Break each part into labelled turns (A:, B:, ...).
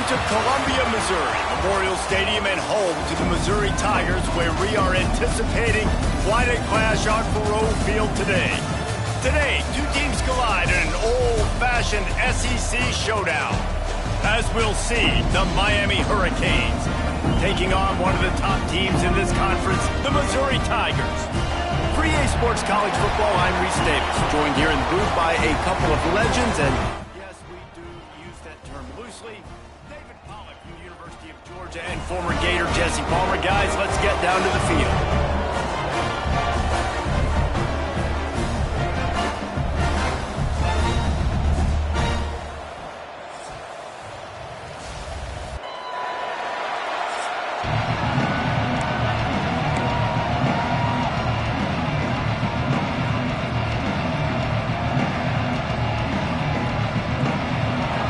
A: to Columbia, Missouri, Memorial Stadium and home to the Missouri Tigers, where we are anticipating quite a clash on Faurot Field today. Today, two teams collide in an old-fashioned SEC showdown. As we'll see, the Miami Hurricanes taking on one of the top teams in this conference, the Missouri Tigers. For EA Sports College Football, I'm Reese Davis, joined here in the booth by a couple of legends, and yes, we do use that term loosely. David Pollack from the University of Georgia and former Gator Jesse Palmer. Guys, let's get down to the field.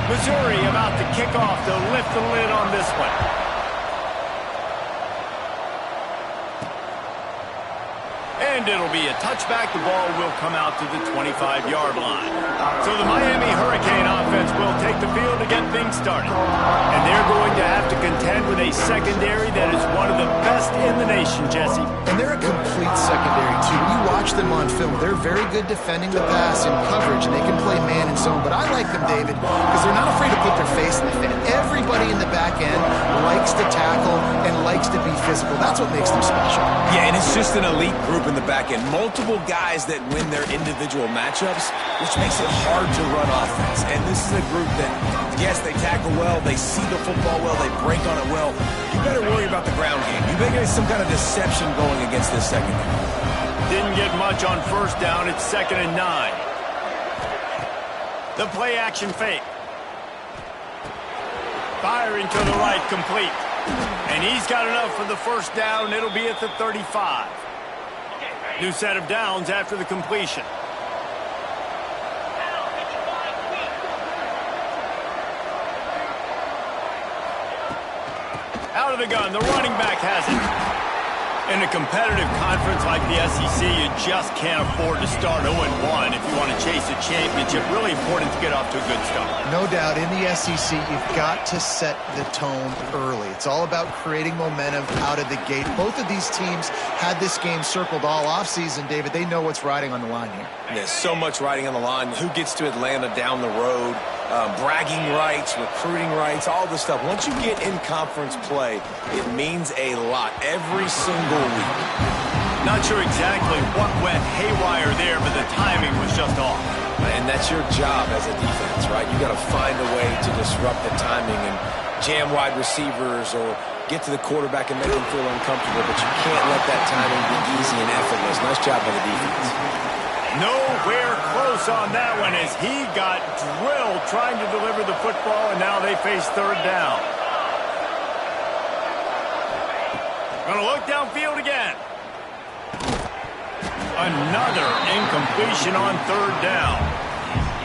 A: Missouri about to kick off to lift the lid on this one. And it'll be a touchback. The ball will come out to the 25-yard line. So the Miami Hurricane offense will take the field to get things started. And they're going to have to contend with a secondary that is one of the best in the nation, Jesse.
B: And they're a complete secondary, too. When you watch them on film, they're very good defending the pass and coverage, and they can play man and zone. But I like them, David, because they're not afraid to put their face in the fan. Everybody in the back end likes to tackle and likes to be physical. That's what makes them special.
C: Yeah, and it's just an elite group in the back end. Multiple guys that win their individual matchups, which makes it hard to run offense. And this is a group that, yes, they tackle well, they see the football well, they break on it well. You better worry about the ground game. You better get some kind of deception going against this secondary.
A: Didn't get much on first down. It's 2nd and 9. The play action fake. Firing to the right, complete. And he's got enough for the first down. It'll be at the 35. New set of downs after the completion. Out of the gun, the running back has it. In a competitive conference like the SEC, you just can't afford to start 0-1 if you want to chase a championship. Really important to get off to a good start.
B: No doubt, in the SEC, you've got to set the tone early. It's all about creating momentum out of the gate. Both of these teams had this game circled all offseason, David. They know what's riding on the line here.
C: There's so much riding on the line. Who gets to Atlanta down the road? Bragging rights, recruiting rights, all this stuff. Once you get in conference play, it means a lot every single week.
A: Not sure exactly what went haywire there, but the timing was just off.
C: And that's your job as a defense, right? You got to find a way to disrupt the timing and jam wide receivers or get to the quarterback and make them feel uncomfortable, but you can't let that timing be easy and effortless. Nice job by the defense.
A: Nowhere close on that one as he got drilled trying to deliver the football, and now they face 3rd down. Gonna look downfield again. Another incompletion on 3rd down.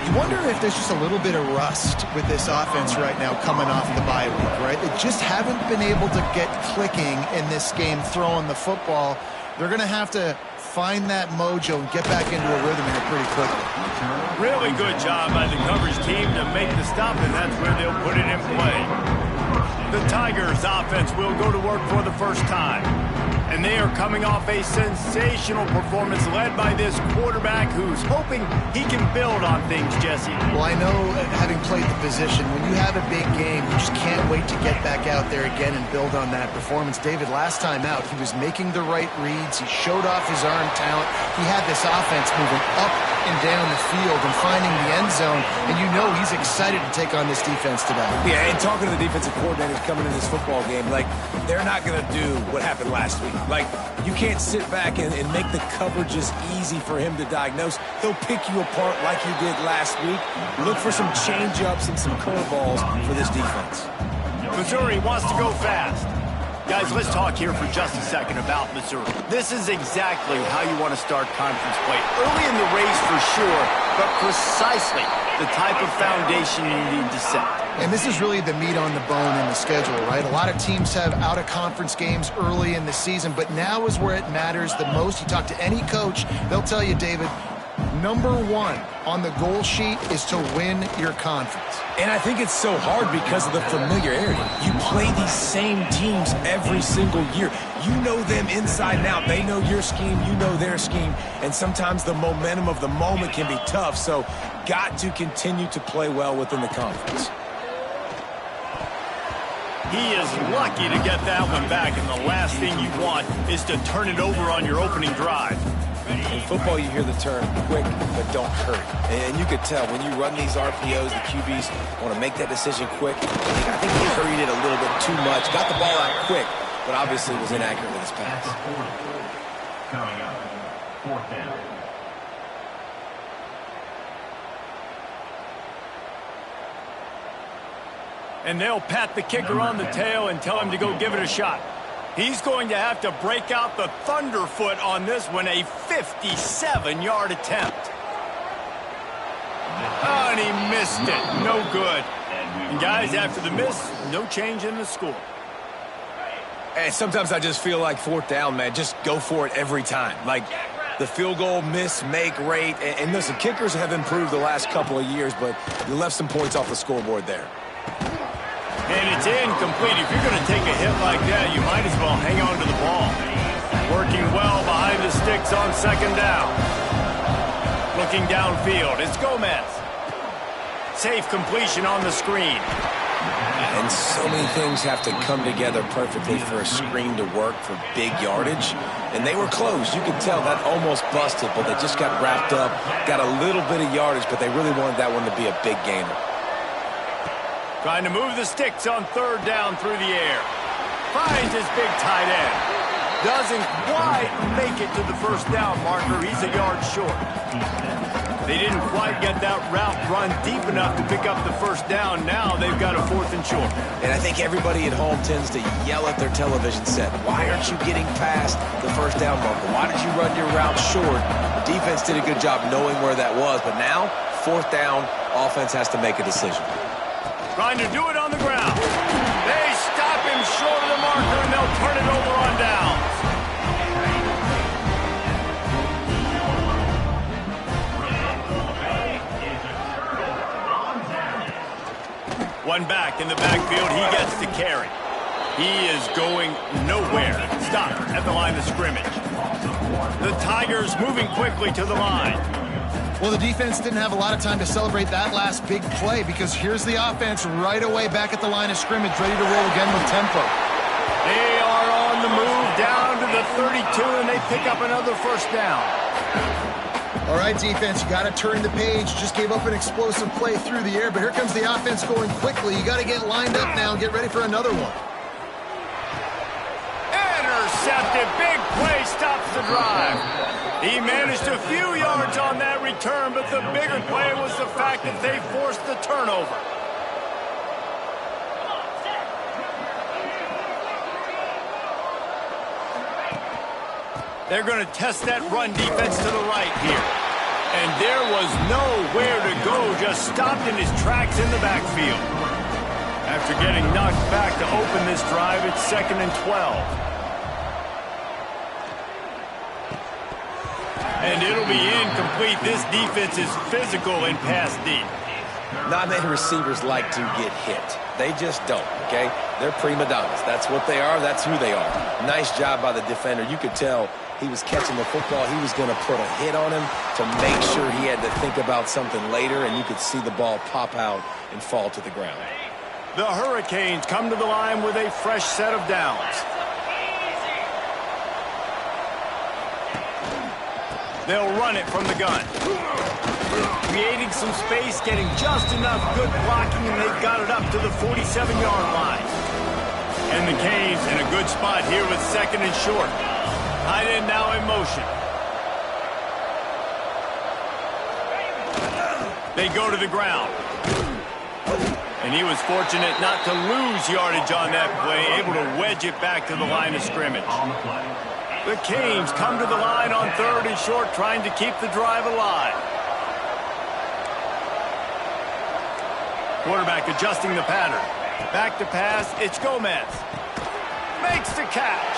B: You wonder if there's just a little bit of rust with this offense right now coming off the bye week, right? They just haven't been able to get clicking in this game throwing the football. They're going to have to find that mojo and get back into a rhythm here pretty quickly.
A: Really good job by the coverage team to make the stop, and that's where they'll put it in play. The Tigers offense will go to work for the first time. And they are coming off a sensational performance led by this quarterback who's hoping he can build on things, Jesse.
B: Well, I know, having played the position, when you have a big game, you just can't wait to get back out there again and build on that performance. David, last time out, he was making the right reads. He showed off his arm talent. He had this offense moving up and down the field and finding the end zone. And you know he's excited to take on this defense today.
C: Yeah, and talking to the defensive coordinators coming in this football game, like, they're not going to do what happened last week. Like, you can't sit back and make the coverages easy for him to diagnose. He'll pick you apart like he did last week. Look for some change-ups and some curveballs for this defense.
A: Missouri wants to go fast. Guys, let's talk here for just a second about Missouri. This is exactly how you want to start conference play. Early in the race for sure, but precisely the type of foundation you need to set.
B: And this is really the meat on the bone in the schedule, right? A lot of teams have out-of-conference games early in the season, but now is where it matters the most. You talk to any coach, they'll tell you, David, Number one on the goal sheet is to win your conference.
C: And I think it's so hard because of the familiarity. You play these same teams every single year. You know them inside and out. They know your scheme, you know their scheme, and sometimes the momentum of the moment can be tough, so got to continue to play well within the conference.
A: He is lucky to get that one back, and the last thing you want is to turn it over on your opening drive.
C: In football, you hear the term quick, but don't hurry. And you could tell when you run these RPOs, the QBs want to make that decision quick. I think he hurried it a little bit too much. Got the ball out quick, but obviously was inaccurate with his pass.
D: Coming up, 4th down.
A: And they'll pat the kicker on the tail and tell him to go give it a shot. He's going to have to break out the thunderfoot on this one, a 57-yard attempt. Oh, and he missed it. No good. And guys, after the miss, no change in the score.
C: And sometimes I just feel like 4th down, man, just go for it every time. Like the field goal miss, make rate. And listen, kickers have improved the last couple of years, but you left some points off the scoreboard there.
A: And it's incomplete. If you're going to take a hit like that, you might as well hang on to the ball. Working well behind the sticks on 2nd down. Looking downfield, it's Gomez. Safe completion on the screen.
C: And so many things have to come together perfectly for a screen to work for big yardage. And they were close. You could tell that almost busted, but they just got wrapped up, got a little bit of yardage, but they really wanted that one to be a big gainer.
A: Trying to move the sticks on 3rd down through the air. Finds his big tight end. Doesn't quite make it to the 1st down marker. He's a yard short. They didn't quite get that route run deep enough to pick up the 1st down. Now they've got a 4th and short.
C: And I think everybody at home tends to yell at their television set. Why aren't you getting past the 1st down marker? Why did you run your route short? The defense did a good job knowing where that was. But now, 4th down, offense has to make a decision.
A: Trying to do it on the ground. They stop him short of the marker, and they'll turn it over on downs. One back in the backfield. He gets to carry. He is going nowhere. Stop at the line of scrimmage. The Tigers moving quickly to the line.
B: Well, the defense didn't have a lot of time to celebrate that last big play because here's the offense right away back at the line of scrimmage, ready to roll again with tempo.
A: They are on the move down to the 32, and they pick up another 1st down.
B: All right, defense, you got to turn the page. Just gave up an explosive play through the air, but here comes the offense going quickly. You got to get lined up now and get ready for another one.
A: Intercepted. Big play stops the drive. He managed a few yards on that return, but the bigger play was the fact that they forced the turnover. They're going to test that run defense to the right here. And there was nowhere to go, just stopped in his tracks in the backfield. After getting knocked back to open this drive, it's 2nd and 12. And it'll be incomplete. This defense is physical and pass deep.
C: Not many receivers like to get hit. They just don't, okay? They're prima donnas. That's what they are. That's who they are. Nice job by the defender. You could tell he was catching the football. He was going to put a hit on him to make sure he had to think about something later, and you could see the ball pop out and fall to the ground.
A: The Hurricanes come to the line with a fresh set of downs. They'll run it from the gun. Creating some space, getting just enough good blocking, and they've got it up to the 47-yard line. And the Canes in a good spot here with 2nd and short. Tight end now in motion. They go to the ground. And he was fortunate not to lose yardage on that play, able to wedge it back to the line of scrimmage. The Canes come to the line on 3rd and short, trying to keep the drive alive. Quarterback adjusting the pattern. Back to pass, it's Gomez. Makes the catch.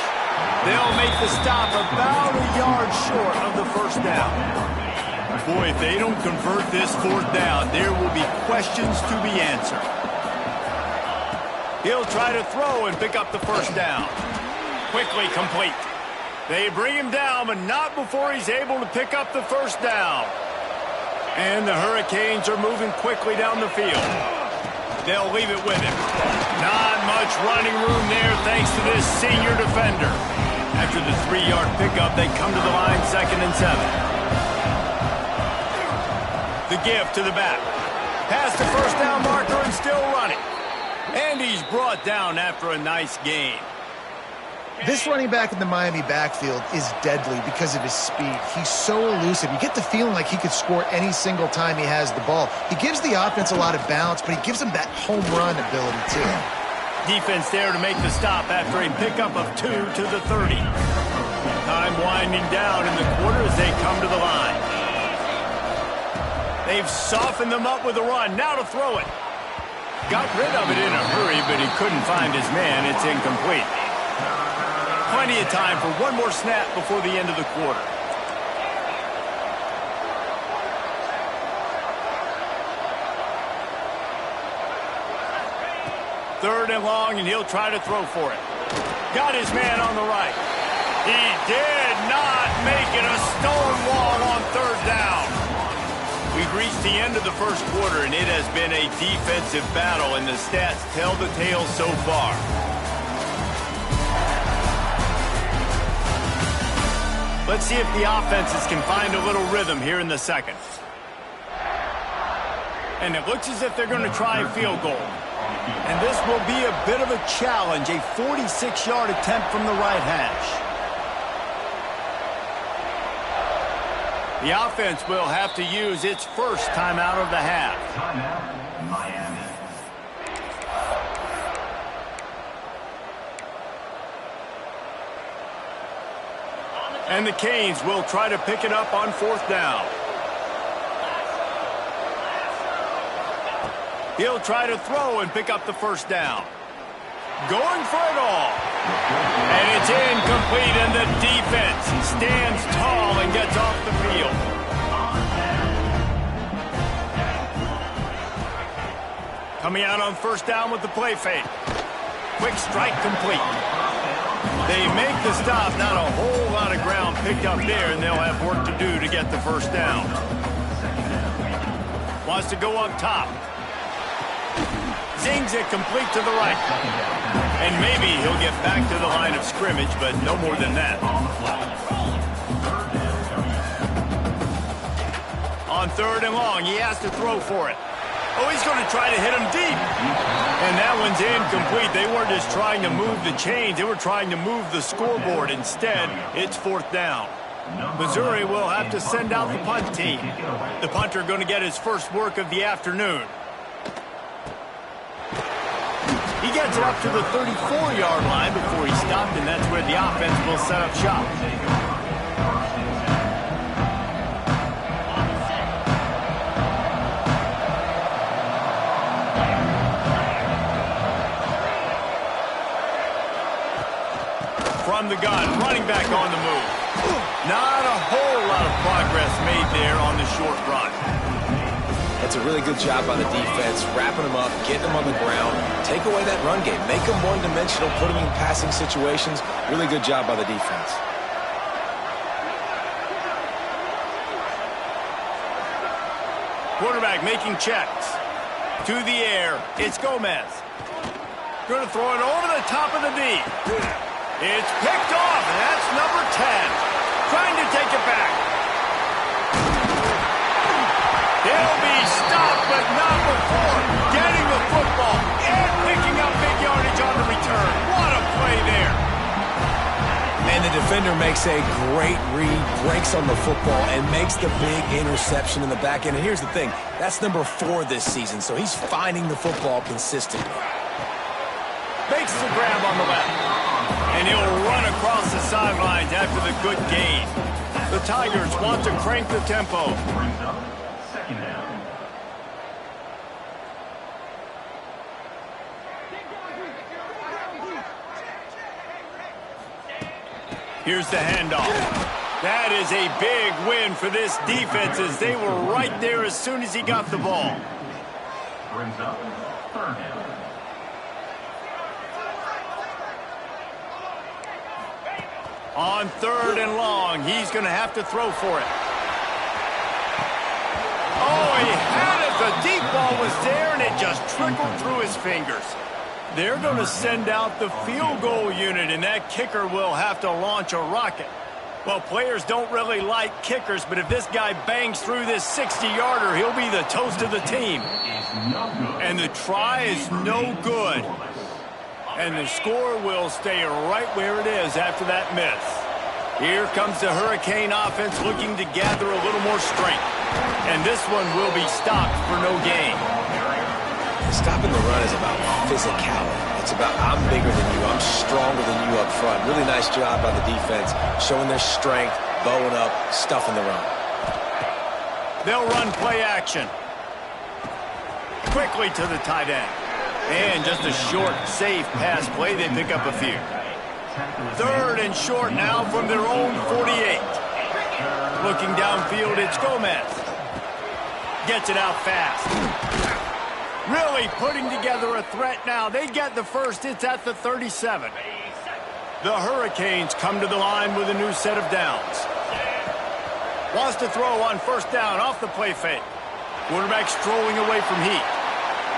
A: They'll make the stop about a yard short of the 1st down. Boy, if they don't convert this fourth down, there will be questions to be answered. He'll try to throw and pick up the first down. Quickly complete. They bring him down, but not before he's able to pick up the first down. And the Hurricanes are moving quickly down the field. They'll leave it with him. Not much running room there thanks to this senior defender. After the 3-yard pickup, they come to the line 2nd and 7. The give to the back. Past the first down marker and still running. And he's brought down after a nice gain.
B: This running back in the Miami backfield is deadly because of his speed. He's so elusive. You get the feeling like he could score any single time he has the ball. He gives the offense a lot of balance, but he gives them that home run ability too.
A: Defense there to make the stop after a pickup of 2 to the 30. Time winding down in the quarter as they come to the line. They've softened them up with a run. Now to throw it. Got rid of it in a hurry, but he couldn't find his man. It's incomplete. Plenty of time for one more snap before the end of the quarter. Third and long, and he'll try to throw for it. Got his man on the right. He did not make it. A stone wall on third down. We've reached the end of the first quarter, and it has been a defensive battle, and the stats tell the tale so far. Let's see if the offenses can find a little rhythm here in the second. And it looks as if they're going to try a field goal. And this will be a bit of a challenge, a 46-yard attempt from the right hash. The offense will have to use its first timeout of the half.
D: Timeout, Miami.
A: And the Canes will try to pick it up on fourth down. He'll try to throw and pick up the first down. Going for it all. And it's incomplete, and the defense stands tall and gets off the field. Coming out on first down with the play fake. Quick strike complete. They make the stop. Not a whole lot of ground picked up there, and they'll have work to do to get the first down. Wants to go up top. Zings it complete to the right. And maybe he'll get back to the line of scrimmage, but no more than that. On third and long, he has to throw for it. Oh, he's going to try to hit him deep. And that one's incomplete. They weren't just trying to move the chains. They were trying to move the scoreboard. Instead, it's fourth down. Missouri will have to send out the punt team. The punter going to get his first work of the afternoon. He gets it up to the 34-yard line before he stopped, and that's where the offense will set up shop. From the gun, running back on the move. Not a whole lot of progress made there on the short run.
C: That's a really good job by the defense, wrapping them up, getting them on the ground, take away that run game, make them one-dimensional, put them in passing situations. Really good job by the defense.
A: Quarterback making checks. To the air, it's Gomez. Going to throw it over the top of the D. It's picked off, and that's number 10. Trying to take it back. He'll be stopped, but not before getting the football and picking up big yardage on the return. What a play there.
C: And the defender makes a great read, breaks on the football, and makes the big interception in the back end. And here's the thing, that's number 4 this season, so he's finding the football consistently.
A: Makes the grab on the left. And he'll run across the sidelines after the good gain. The Tigers want to crank the tempo.
D: Brings up second down.
A: Here's the handoff. That is a big win for this defense as they were right there as soon as he got the ball.
D: Brings up third down.
A: On 3rd and long, he's going to have to throw for it. Oh, he had it. The deep ball was there, and it just trickled through his fingers. They're going to send out the field goal unit, and that kicker will have to launch a rocket. Well, players don't really like kickers, but if this guy bangs through this 60-yarder, he'll be the toast of the team. And the try is no good. And the score will stay right where it is after that miss. Here comes the Hurricane offense looking to gather a little more strength. And this one will be stopped for no gain.
C: Stopping the run is about physicality. It's about I'm bigger than you, I'm stronger than you up front. Really nice job by the defense, showing their strength, bowing up, stuffing the run.
A: They'll run play action. Quickly to the tight end. And just a short, safe pass play. They pick up a few. 3rd and short now from their own 48. Looking downfield, it's Gomez. Gets it out fast. Really putting together a threat now. They get the first. It's at the 37. The Hurricanes come to the line with a new set of downs. Wants to throw on 1st down off the play fake. Quarterback strolling away from heat.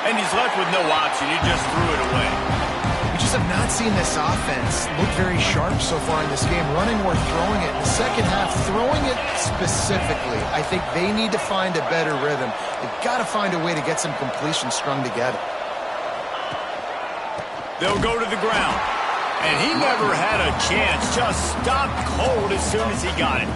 A: And he's left with no option. He just threw it away.
B: We just have not seen this offense look very sharp so far in this game, running or throwing it. In the second half, throwing it specifically, I think they need to find a better rhythm. They've got to find a way to get some completion strung together.
A: They'll go to the ground. And he never had a chance. Just stopped cold as soon as he got it.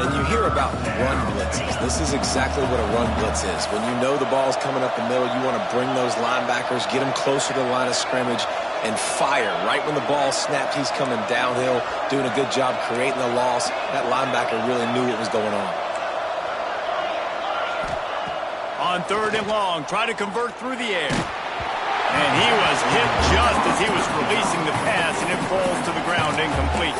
C: And you hear about run blitzes. This is exactly what a run blitz is. When you know the ball's coming up the middle, you want to bring those linebackers, get them closer to the line of scrimmage, and fire. Right when the ball snapped, he's coming downhill, doing a good job creating the loss. That linebacker really knew what was going on.
A: On 3rd and long, try to convert through the air. And he was hit just as he was releasing the pass, and it falls to the ground incomplete.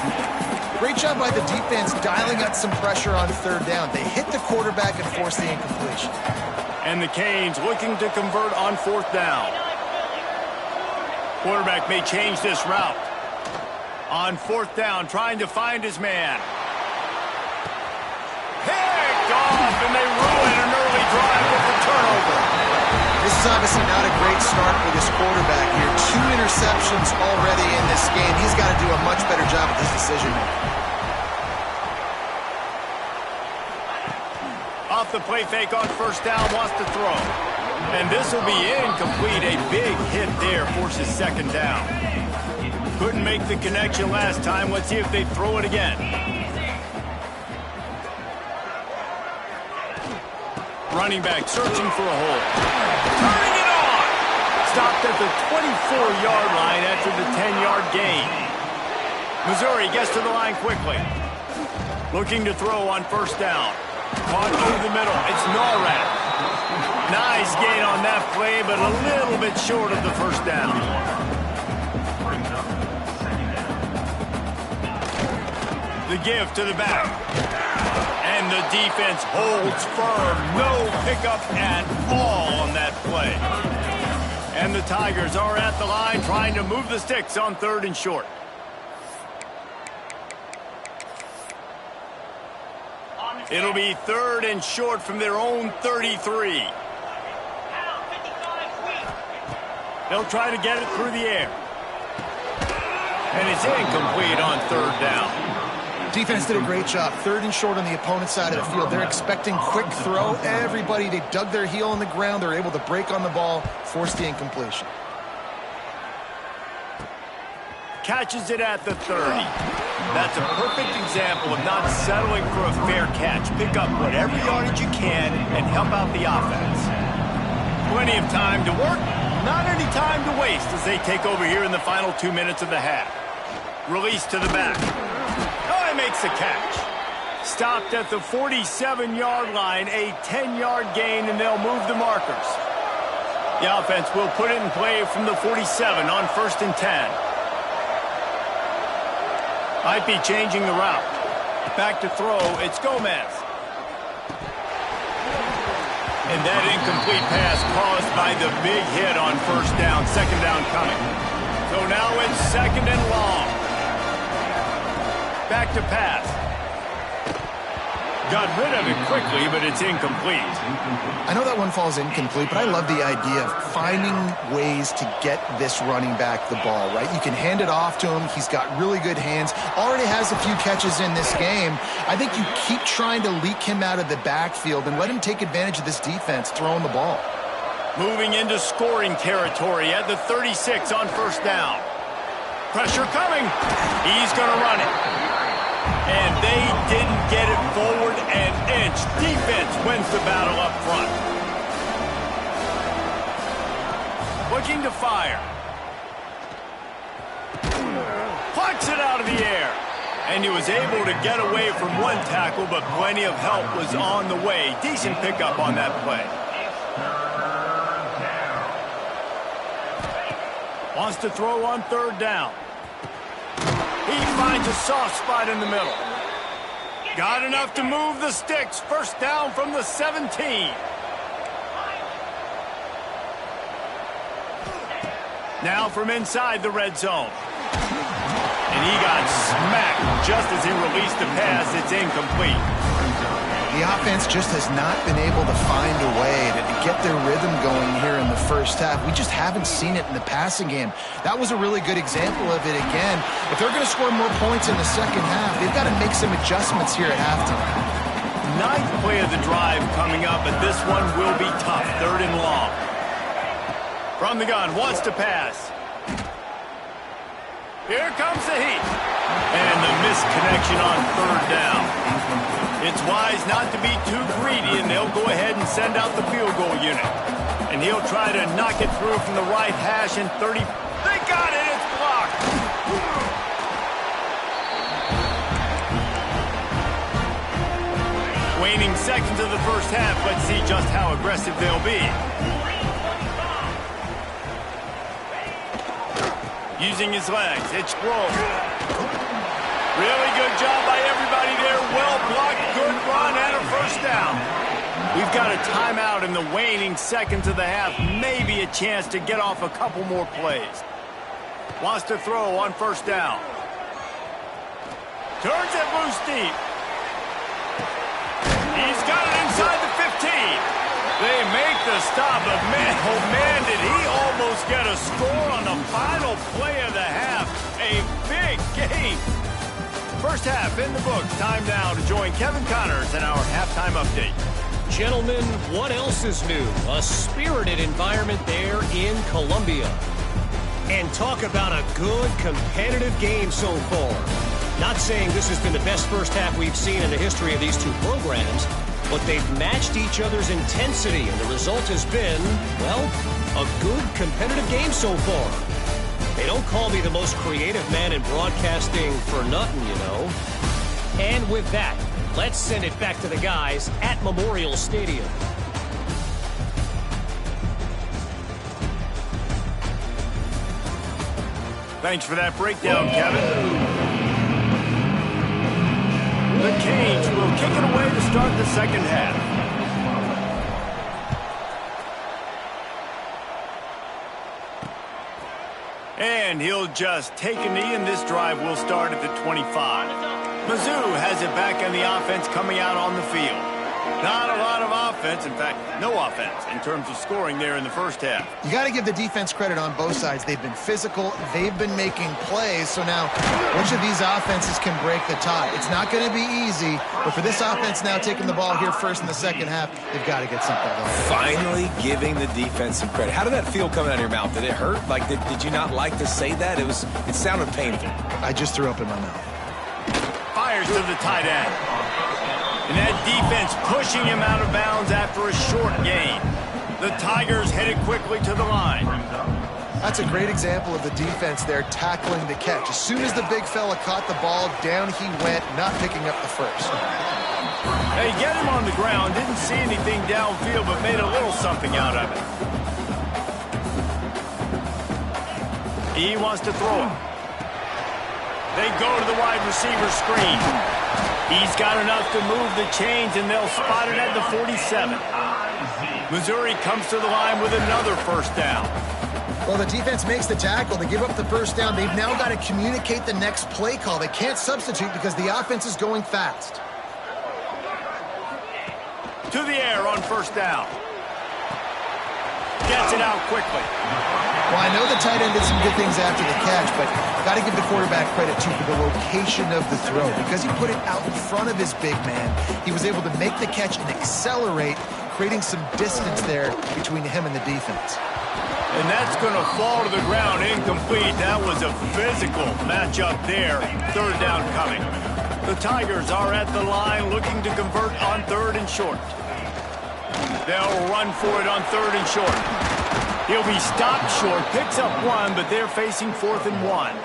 B: Great job by the defense dialing up some pressure on 3rd down. They hit the quarterback and forced the incompletion.
A: And the Canes looking to convert on 4th down. Quarterback may change this route. On 4th down, trying to find his man. Picked off, and they ruin an early drive with the turnover.
B: This is obviously not a great start for this quarterback here. 2 interceptions already in this game. He's got to do a much better job with his decision-making.
A: Off the play fake on 1st down, wants to throw. And this will be incomplete. A big hit there forces 2nd down. Couldn't make the connection last time. Let's see if they throw it again. Running back searching for a hole. Turning it on! Stopped at the 24-yard line after the 10-yard gain. Missouri gets to the line quickly. Looking to throw on 1st down. Caught over the middle. It's Norrad. Nice gain on that play, but a little bit short of the 1st down. The give to the back. And the defense holds firm. No pickup at all on that play. And the Tigers are at the line trying to move the sticks on 3rd and short. It'll be 3rd and short from their own 33. They'll try to get it through the air. And it's incomplete on 3rd down.
B: Defense did a great job. 3rd and short on the opponent's side of the field. They're expecting quick throw. Everybody, they dug their heel on the ground. They're able to break on the ball, force the incompletion.
A: Catches it at the 30. That's a perfect example of not settling for a fair catch. Pick up whatever yardage you can and help out the offense. Plenty of time to work, not any time to waste as they take over here in the final 2 minutes of the half. Release to the back. Oh, he makes the catch. Stopped at the 47-yard line, a 10-yard gain, and they'll move the markers. The offense will put it in play from the 47 on 1st and 10. Might be changing the route. Back to throw, it's Gomez. And that incomplete pass caused by the big hit on first down. Second down coming. So now it's second and long. Back to pass. Got rid of it quickly, but it's incomplete.
B: I know that one falls incomplete, but I love the idea of finding ways to get this running back the ball, right? You can hand it off to him. He's got really good hands. Already has a few catches in this game. I think you keep trying to leak him out of the backfield and let him take advantage of this defense throwing the ball.
A: Moving into scoring territory at the 36 on first down. Pressure coming. He's going to run it. And they didn't get it forward an inch. Defense wins the battle up front. Looking to fire. Plucks it out of the air. And he was able to get away from one tackle, but plenty of help was on the way. Decent pickup on that play. Wants to throw on third down. He finds a soft spot in the middle. Got enough to move the sticks. First down from the 17. Now from inside the red zone. And he got smacked just as he released the pass. It's incomplete.
B: The offense just has not been able to find a way to get their rhythm going here in the first half. We just haven't seen it in the passing game. That was a really good example of it again. If they're going to score more points in the second half, they've got to make some adjustments here at halftime.
A: Ninth play of the drive coming up, but this one will be tough. Third and long. From the gun, wants to pass. Here comes the heat. And the misconnection on third down. It's wise not to be too greedy, and they'll go ahead and send out the field goal unit. And he'll try to knock it through from the right hash in 30. They got it! It's blocked! Waning seconds of the first half. Let's see just how aggressive they'll be. Using his legs, it's Grove. Really good job by everybody there. Well blocked, good run, and a first down. We've got a timeout in the waning seconds of the half. Maybe a chance to get off a couple more plays. Wants to throw on first down. Turns it loose deep. He's got it inside the 15. They make the stop, but man, oh man, did he almost get a score on the final play of the half. A big game. First half in the books. Time now to join Kevin Connors in our halftime update.
E: Gentlemen, what else is new? A spirited environment there in Columbia. And talk about a good competitive game so far. Not saying this has been the best first half we've seen in the history of these two programs, but they've matched each other's intensity, and the result has been, well, a good competitive game so far. They don't call me the most creative man in broadcasting for nothing, you know. And with that, let's send it back to the guys at Memorial Stadium.
A: Thanks for that breakdown, Kevin. The Canes will kick it away to start the second half. And he'll just take a knee, and this drive will start at the 25. Mizzou has it back on the offense coming out on the field. Not a lot of offense, in fact, no offense in terms of scoring there in the first half.
B: You got to give the defense credit on both sides. They've been physical. They've been making plays. So now, which of these offenses can break the tie? It's not going to be easy, but for this offense now taking the ball here first in the second half, they've got to get something going.
C: Finally giving the defense some credit. How did that feel coming out of your mouth? Did it hurt? Like, did you not like to say that? It sounded painful.
B: I just threw up in my mouth.
A: Fires to the tight end. And that defense pushing him out of bounds after a short gain. The Tigers headed quickly to the line.
B: That's a great example of the defense there tackling the catch. As soon as the big fella caught the ball, down he went, not picking up the first.
A: They get him on the ground, didn't see anything downfield, but made a little something out of it. He wants to throw it. They go to the wide receiver screen. He's got enough to move the chains, and they'll spot it at the 47. Missouri comes to the line with another first down.
B: Well, the defense makes the tackle. They give up the first down. They've now got to communicate the next play call. They can't substitute because the offense is going fast.
A: To the air on first down. Gets it out quickly.
B: Well, I know the tight end did some good things after the catch, but got to give the quarterback credit, too, for the location of the throw. Because he put it out in front of his big man, he was able to make the catch and accelerate, creating some distance there between him and the defense.
A: And that's going to fall to the ground incomplete. That was a physical matchup there. Third down coming. The Tigers are at the line looking to convert on third and short. They'll run for it on third and short. He'll be stopped short, picks up one, but they're facing 4th and 1.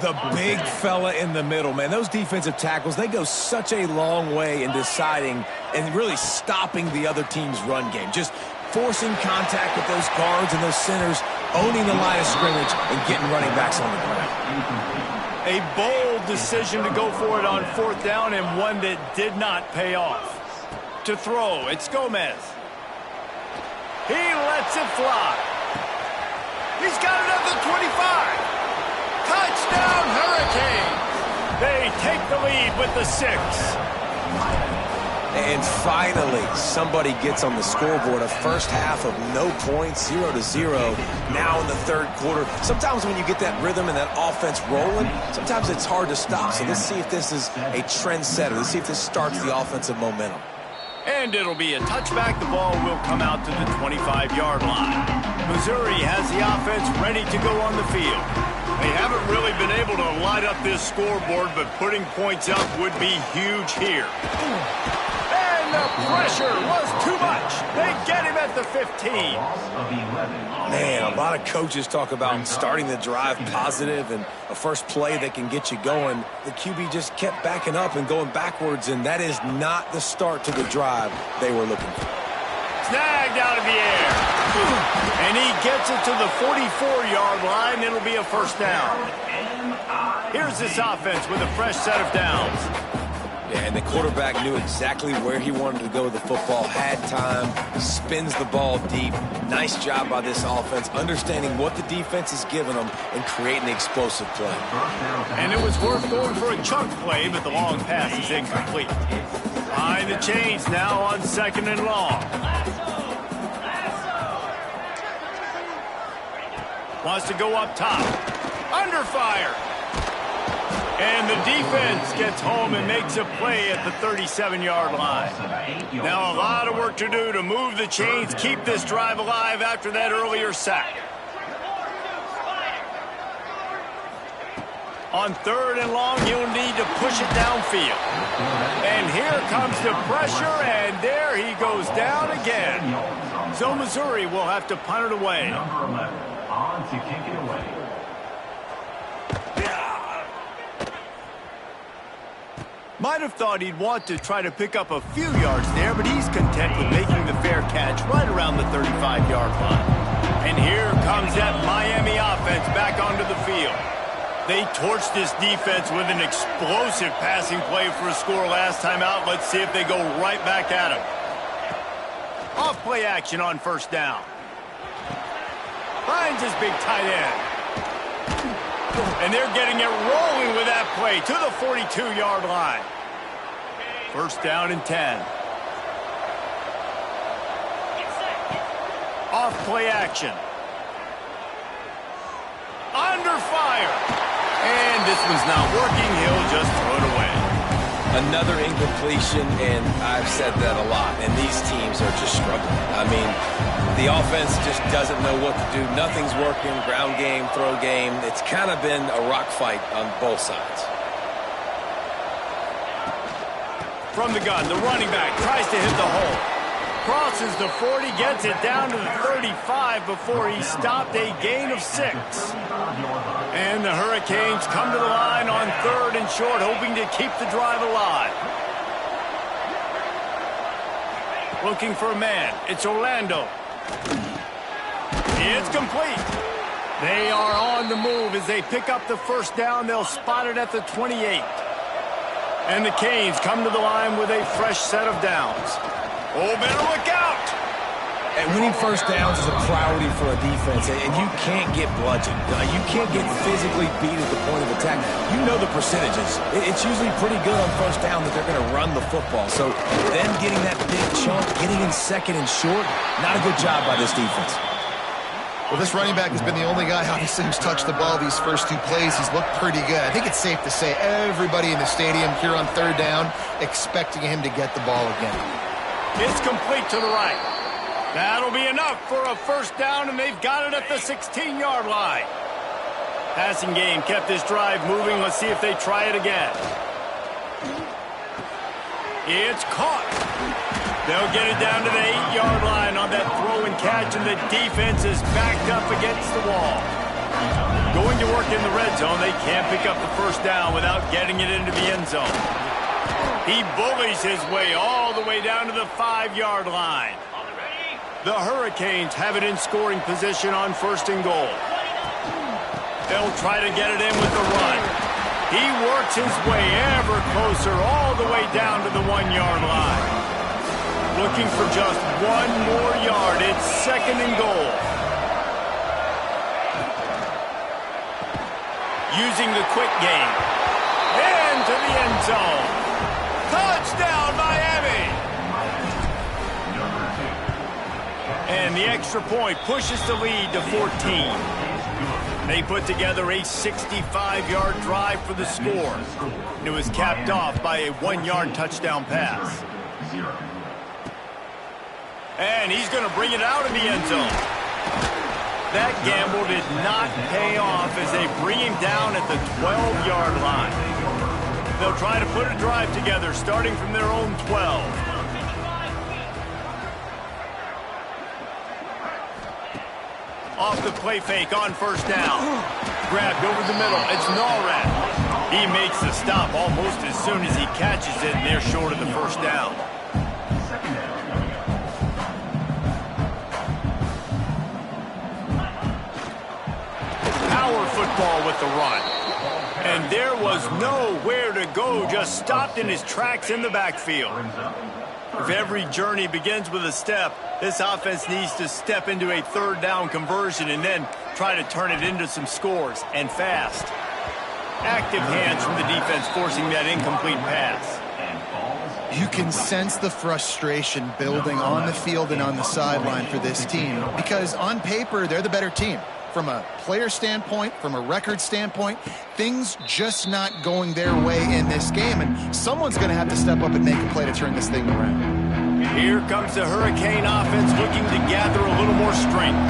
C: The big fella in the middle, man. Those defensive tackles, they go such a long way in deciding and really stopping the other team's run game. Just forcing contact with those guards and those centers, owning the line of scrimmage, and getting running backs on the ground.
A: A bold decision to go for it on 4th down, and one that did not pay off. To throw, it's Gomez. He lets it fly. He's got it at the 25. Touchdown, Hurricanes. They take the lead with the 6.
C: And finally, somebody gets on the scoreboard. A first half of no points, 0-0. Now in the third quarter. Sometimes when you get that rhythm and that offense rolling, sometimes it's hard to stop. So let's see if this is a trendsetter. Let's see if this starts the offensive momentum.
A: And it'll be a touchback. The ball will come out to the 25-yard line. Missouri has the offense ready to go on the field. They haven't really been able to light up this scoreboard, but putting points up would be huge here. And the pressure was too much. They get him at the 15.
C: Man, a lot of coaches talk about starting the drive positive and a first play that can get you going. The QB just kept backing up and going backwards, and that is not the start to the drive they were looking for.
A: Snagged out of the air. And he gets it to the 44-yard line. It'll be a first down. Here's this offense with a fresh set of downs.
C: Yeah, and the quarterback knew exactly where he wanted to go with the football, had time, spins the ball deep. Nice job by this offense, understanding what the defense is giving them and creating the explosive play.
A: And it was worth going for a chunk play, but the long pass is incomplete. Behind the chains now on 2nd and long. Wants to go up top. Under fire. And the defense gets home and makes a play at the 37-yard line. Now a lot of work to do to move the chains, keep this drive alive after that earlier sack. On 3rd and long, you'll need to push it downfield. And here comes the pressure, and there he goes down again. So Missouri will have to punt it away.
D: Number 11 on to kick it away.
A: Might have thought he'd want to try to pick up a few yards there, but he's content with making the fair catch right around the 35-yard line. And here comes that Miami offense back onto the field. They torched this defense with an explosive passing play for a score last time out. Let's see if they go right back at him. Off play action on first down. Finds his big tight end. And they're getting it rolling with that play to the 42-yard line. First down and 10. Off play action. Under fire. And this one's not working. He'll just throw it away.
C: Another incompletion, and I've said that a lot, and these teams are just struggling. I mean, the offense just doesn't know what to do. Nothing's working, ground game, throw game. It's kind of been a rock fight on both sides.
A: From the gun, the running back tries to hit the hole. Crosses the 40, gets it down to the 35 before he stopped, a gain of 6. And the Hurricanes come to the line on 3rd and short, hoping to keep the drive alive. Looking for a man. It's Orlando. It's complete. They are on the move as they pick up the first down. They'll spot it at the 28. And the Canes come to the line with a fresh set of downs. Oh, better look out!
C: And winning first downs is a priority for a defense, and you can't get bludgeoned. You can't get physically beat at the point of attack. You know the percentages. It's usually pretty good on first down that they're going to run the football. So them getting that big chunk, getting in second and short, not a good job by this defense.
B: Well, this running back has been the only guy, obviously, who's touched the ball these first two plays. He's looked pretty good. I think it's safe to say everybody in the stadium here on third down expecting him to get the ball again.
A: It's complete to the right. That'll be enough for a first down, and they've got it at the 16-yard line. Passing game kept this drive moving. Let's see if they try it again. It's caught. They'll get it down to the 8-yard line on that throw and catch, and the defense is backed up against the wall. Going to work in the red zone, they can't pick up the first down without getting it into the end zone. He bullies his way all the way down to the 5-yard line. The Hurricanes have it in scoring position on first and goal. They'll try to get it in with the run. He works his way ever closer all the way down to the 1-yard line. Looking for just one more yard. It's second and goal. Using the quick game. Into the end zone. Touchdown, Miami! And the extra point pushes the lead to 14. They put together a 65-yard drive for the score. It was capped off by a 1-yard touchdown pass. And he's going to bring it out in the end zone. That gamble did not pay off as they bring him down at the 12-yard line. They'll try to put a drive together starting from their own 12. Off the play fake on first down. Grabbed over the middle. It's Norrad. He makes the stop almost as soon as he catches it, and they're short of the first down. Power football with the run. And there was nowhere to go, just stopped in his tracks in the backfield. If every journey begins with a step, this offense needs to step into a third down conversion and then try to turn it into some scores, and fast. Active hands from the defense forcing that incomplete pass.
B: You can sense the frustration building on the field and on the sideline for this team because on paper, they're the better team. From a player standpoint, from a record standpoint, things just not going their way in this game, and someone's going to have to step up and make a play to turn this thing around.
A: Here comes the Hurricane offense looking to gather a little more strength.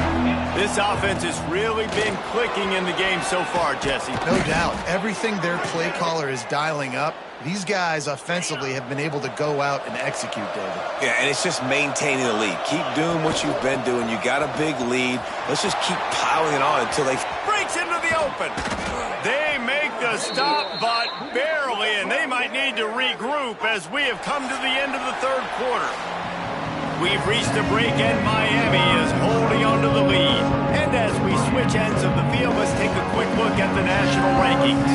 A: This offense has really been clicking in the game so far, Jesse.
B: No doubt. Everything their play caller is dialing up, these guys offensively have been able to go out and execute, David.
C: Yeah, and it's just maintaining the lead. Keep doing what you've been doing. You got a big lead. Let's just keep piling it on until they...
A: Breaks into the open. They make the stop, but barely, and they might need to regroup as we have come to the end of the third quarter. We've reached a break, and Miami is holding on to the lead. And as we switch ends of the field, let's take a quick look at the national rankings.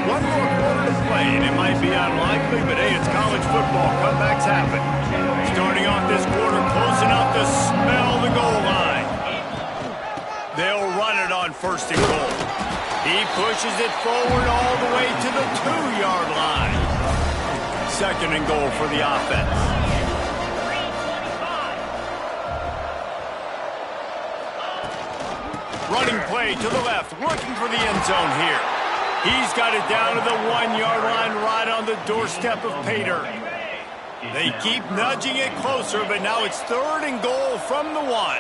A: One more quarter to play, and it might be unlikely, but hey, it's college football. Comebacks happen. Starting off this quarter, close enough to smell the goal line. They'll run it on first and goal. He pushes it forward all the way to the 2-yard line. Second and goal for the offense. Running play to the left, looking for the end zone here. He's got it down to the 1-yard line right on the doorstep of Pater. They keep nudging it closer, but now it's third and goal from the 1.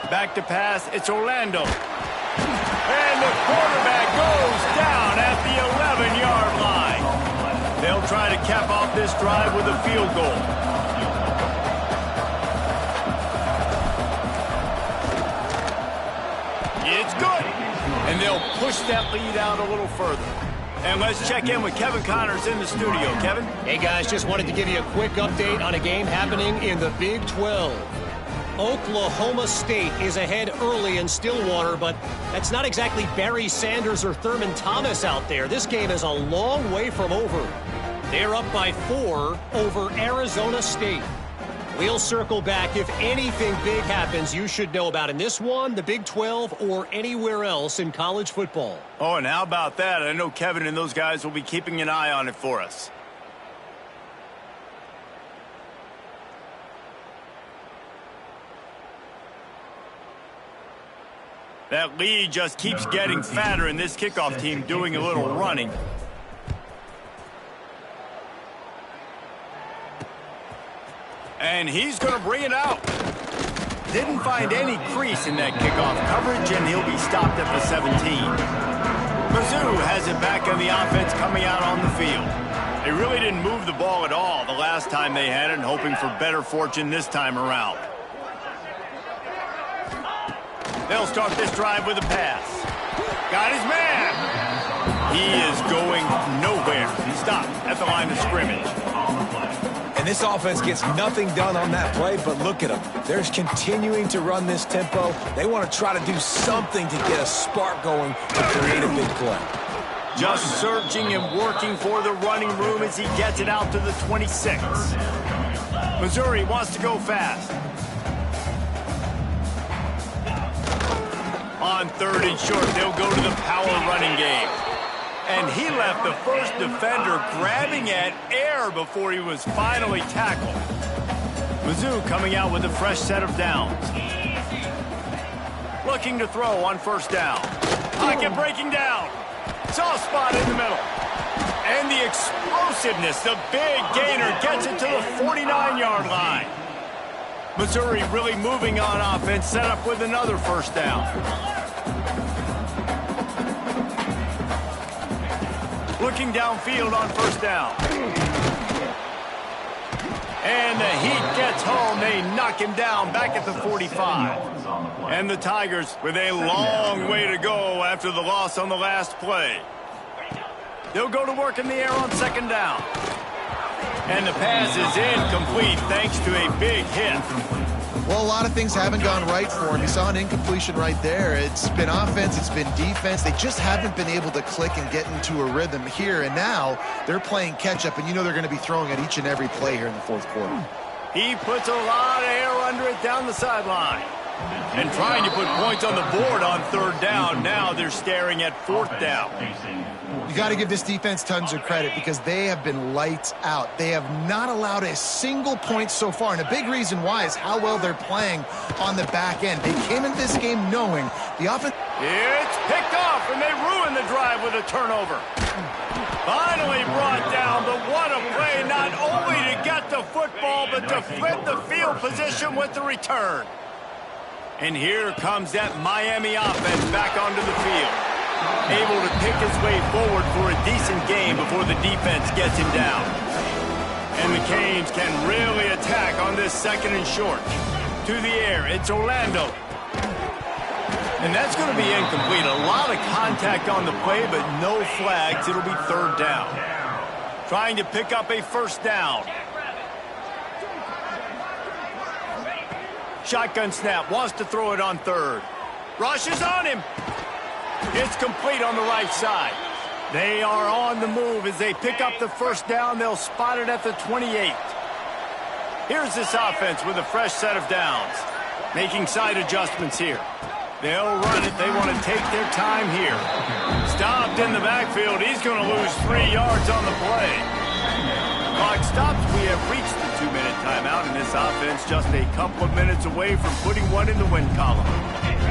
A: Back to pass, it's Orlando. And the quarterback goes down at the 11-yard line. They'll try to cap off this drive with a field goal. and they'll push that lead out a little further. And let's check in with Kevin Connors in the studio. Kevin?
E: Hey, guys, just wanted to give you a quick update on a game happening in the Big 12. Oklahoma State is ahead early in Stillwater, but that's not exactly Barry Sanders or Thurman Thomas out there. This game is a long way from over. They're up by 4 over Arizona State. We'll circle back. If anything big happens, you should know about in this one, the Big 12, or anywhere else in college football.
A: Oh, and how about that? I know Kevin and those guys will be keeping an eye on it for us. That lead just keeps getting fatter, and this kickoff team doing a little running. And he's going to bring it out. Didn't find any crease in that kickoff coverage, and he'll be stopped at the 17. Mizzou has it back on the offense coming out on the field. They really didn't move the ball at all the last time they had it, and hoping for better fortune this time around. They'll start this drive with a pass. Got his man. He is going nowhere. He stopped at the line of scrimmage.
C: And this offense gets nothing done on that play, but look at them. They're continuing to run this tempo. They want to try to do something to get a spark going to create a big play.
A: Just searching and working for the running room as he gets it out to the 26. Missouri wants to go fast. On 3rd and short, they'll go to the power running game. And he left the first defender grabbing at air before he was finally tackled. Mizzou coming out with a fresh set of downs. Looking to throw on 1st down. Pocket breaking down. Soft spot in the middle. And the explosiveness, the big gainer gets it to the 49-yard line. Missouri really moving on offense, set up with another 1st down. Looking downfield on 1st down. And the heat gets home. They knock him down back at the 45. And the Tigers with a long way to go after the loss on the last play. They'll go to work in the air on 2nd down. And the pass is incomplete thanks to a big hit.
B: Well, a lot of things haven't gone right for him. You saw an incompletion right there. It's been offense, it's been defense. They just haven't been able to click and get into a rhythm here. And now they're playing catch-up, and you know they're going to be throwing at each and every play here in the 4th quarter.
A: He puts a lot of air under it down the sideline. And trying to put points on the board on 3rd down. Now they're staring at 4th down.
B: You got to give this defense tons of credit because they have been lights out. They have not allowed a single point so far, and a big reason why is how well they're playing on the back end. They came into this game knowing the offense.
A: It's picked off, and they ruin the drive with a turnover. Finally brought down, but what a play, not only to get the football, but to flip the field position with the return. And here comes that Miami offense back onto the field. Able to pick his way forward for a decent game before the defense gets him down. And the Canes can really attack on this 2nd and short. To the air, it's Orlando. And that's going to be incomplete. A lot of contact on the play, but no flags. It'll be 3rd down. Trying to pick up a 1st down. Shotgun snap, wants to throw it on 3rd. Rush is on him. It's complete on the right side. They are on the move as they pick up the 1st down. They'll spot it at the 28. Here's this offense with a fresh set of downs. Making side adjustments here. They'll run it. They want to take their time here. Stopped in the backfield. He's going to lose 3 yards on the play. Clock stops. We have reached the 2-minute timeout, and this offense just a couple of minutes away from putting one in the win column.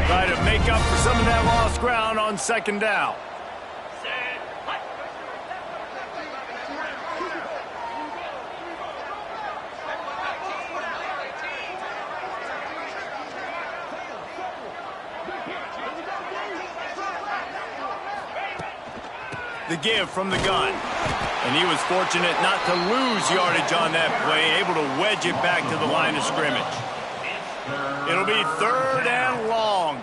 A: Try to make up for some of that lost ground on 2nd down. The give from the gun. And he was fortunate not to lose yardage on that play, able to wedge it back to the line of scrimmage. It'll be 3rd and long.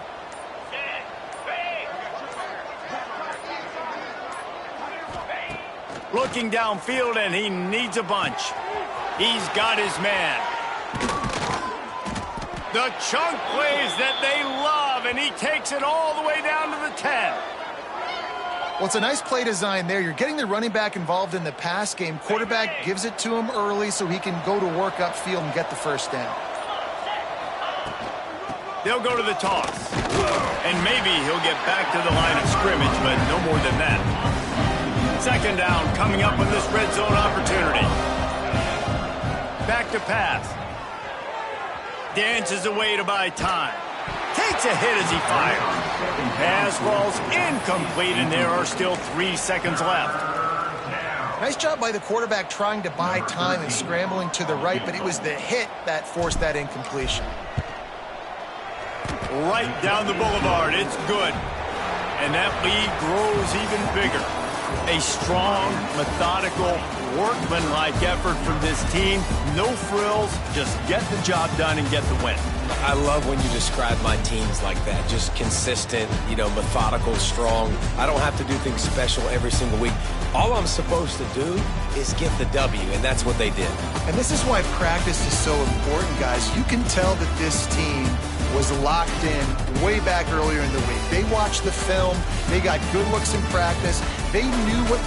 A: Looking downfield, and he needs a bunch. He's got his man. The chunk plays that they love, and he takes it all the way down to the 10.
B: Well, it's a nice play design there. You're getting the running back involved in the pass game. Quarterback gives it to him early so he can go to work upfield and get the first down.
A: They'll go to the toss. And maybe he'll get back to the line of scrimmage, but no more than that. Second down coming up on this red zone opportunity. Back to pass. Dances away to buy time. Takes a hit as he fires. Pass falls incomplete, and there are still 3 seconds left.
B: Nice job by the quarterback trying to buy time and scrambling to the right, but it was the hit that forced that incompletion.
A: Right down the boulevard. It's good. And that lead grows even bigger. A strong, methodical, workmanlike effort from this team. No frills, just get the job done and get the win.
C: I love when you describe my teams like that. Just consistent, methodical, strong. I don't have to do things special every single week. All I'm supposed to do is get the W, and that's what they did.
B: And this is why practice is so important, guys. You can tell that this team was locked in way back earlier in the week. They watched the film. They got good looks in practice. They knew what